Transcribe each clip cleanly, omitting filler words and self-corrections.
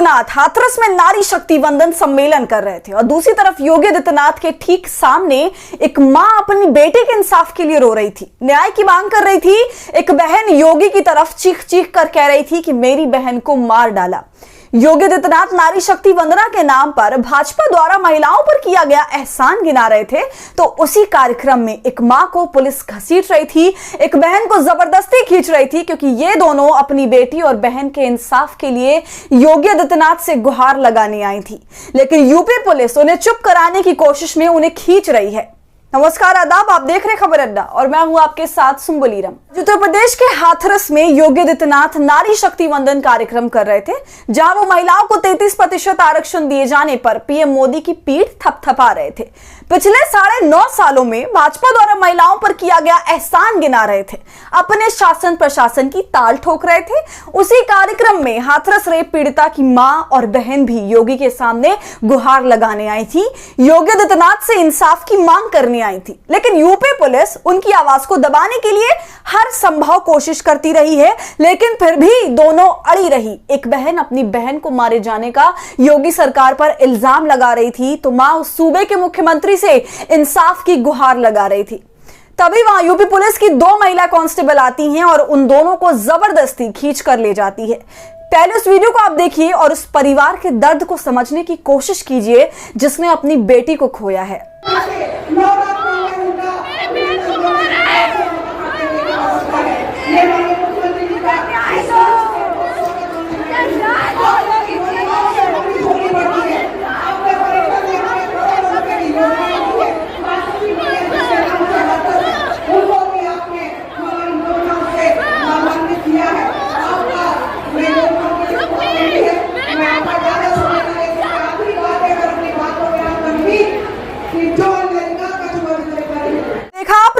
आदित्यनाथ हाथरस में नारी शक्ति वंदन सम्मेलन कर रहे थे और दूसरी तरफ योगी आदित्यनाथ के ठीक सामने एक मां अपनी बेटे के इंसाफ के लिए रो रही थी, न्याय की मांग कर रही थी। एक बहन योगी की तरफ चीख चीख कर कह रही थी कि मेरी बहन को मार डाला। योगी आदित्यनाथ नारी शक्ति वंदना के नाम पर भाजपा द्वारा महिलाओं पर किया गया एहसान गिना रहे थे, तो उसी कार्यक्रम में एक मां को पुलिस घसीट रही थी, एक बहन को जबरदस्ती खींच रही थी, क्योंकि ये दोनों अपनी बेटी और बहन के इंसाफ के लिए योगी आदित्यनाथ से गुहार लगाने आई थी। लेकिन यूपी पुलिस उन्हें चुप कराने की कोशिश में उन्हें खींच रही है। नमस्कार, आदाब, आप देख रहे खबर अड्डा और मैं हूं आपके साथ सुम्बुलीरम। उत्तर प्रदेश के हाथरस में योगी आदित्यनाथ नारी शक्ति वंदन कार्यक्रम कर रहे थे, जहां वो महिलाओं को 33% आरक्षण दिए जाने पर पीएम मोदी की पीठ थपथपा रहे थे। पिछले 9.5 सालों में भाजपा द्वारा महिलाओं पर किया गया एहसान गिना रहे थे, अपने शासन प्रशासन की ताल ठोक रहे थे। उसी कार्यक्रम में हाथरस रेप पीड़िता की मां और बहन भी योगी के सामने गुहार लगाने आई थी, योगी आदित्यनाथ से इंसाफ की मांग करने आई थी। लेकिन यूपी पुलिस उनकी आवाज को दबाने के लिए हर संभव कोशिश करती रही है, लेकिन फिर भी दोनों अड़ी रही। एक बहन अपनी बहन को मारे जाने का योगी सरकार पर इल्जाम लगा रही थी, तो मां उस सूबे के मुख्यमंत्री से इंसाफ की गुहार लगा रही थी। तभी वहां यूपी पुलिस की 2 महिला कांस्टेबल आती हैं और उन दोनों को जबरदस्ती खींच कर ले जाती है। पहले उस वीडियो को आप देखिए और उस परिवार के दर्द को समझने की कोशिश कीजिए जिसने अपनी बेटी को खोया है।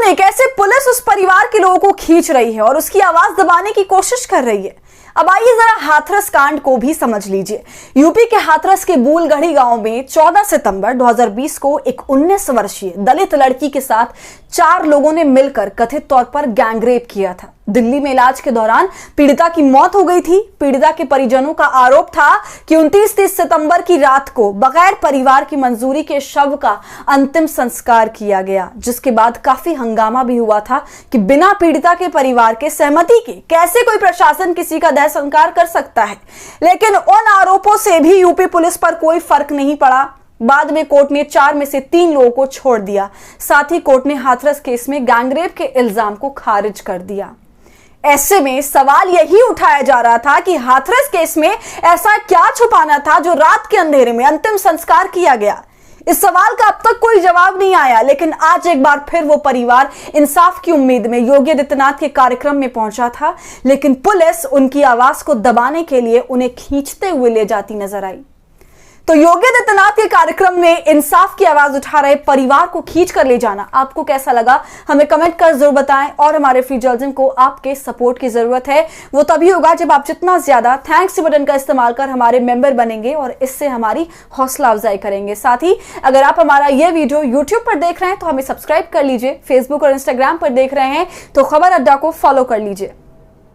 कैसे पुलिस उस परिवार के लोगों को खींच रही है और उसकी आवाज दबाने की कोशिश कर रही है। अब आइए जरा हाथरस कांड को भी समझ लीजिए। यूपी के हाथरस के बूलगढ़ी गांव में 14 सितंबर 2020 को एक 19 वर्षीय दलित लड़की के साथ 4 लोगों ने मिलकर कथित तौर पर गैंगरेप किया था। दिल्ली में इलाज के दौरान पीड़िता की मौत हो गई थी। पीड़िता के परिजनों का आरोप था कि 29-30 सितंबर की रात को बगैर परिवार की मंजूरी के शव का अंतिम संस्कार किया गया, जिसके बाद काफी हंगामा भी हुआ था कि बिना पीड़िता के परिवार के सहमति के कैसे कोई प्रशासन किसी का देह संस्कार कर सकता है। लेकिन उन आरोपों से भी यूपी पुलिस पर कोई फर्क नहीं पड़ा। बाद में कोर्ट ने 4 में से 3 लोगों को छोड़ दिया। साथ ही कोर्ट ने हाथरस केस में गैंगरेप के इल्जाम को खारिज कर दिया। ऐसे में सवाल यही उठाया जा रहा था कि हाथरस केस में ऐसा क्या छुपाना था जो रात के अंधेरे में अंतिम संस्कार किया गया। इस सवाल का अब तक कोई जवाब नहीं आया, लेकिन आज एक बार फिर वो परिवार इंसाफ की उम्मीद में योगी आदित्यनाथ के कार्यक्रम में पहुंचा था, लेकिन पुलिस उनकी आवाज को दबाने के लिए उन्हें खींचते हुए ले जाती नजर आई। तो योगी आदित्यनाथ के कार्यक्रम में इंसाफ की आवाज उठा रहे परिवार को खींच कर ले जाना आपको कैसा लगा, हमें कमेंट कर जरूर बताएं। और हमारे फ्री जर्नलिज्म को आपके सपोर्ट की जरूरत है, वो तभी होगा जब आप जितना ज्यादा थैंक्स बटन का इस्तेमाल कर हमारे मेंबर बनेंगे और इससे हमारी हौसला अफजाई करेंगे। साथ ही अगर आप हमारा ये वीडियो यूट्यूब पर देख रहे हैं तो हमें सब्सक्राइब कर लीजिए, फेसबुक और इंस्टाग्राम पर देख रहे हैं तो खबर अड्डा को फॉलो कर लीजिए।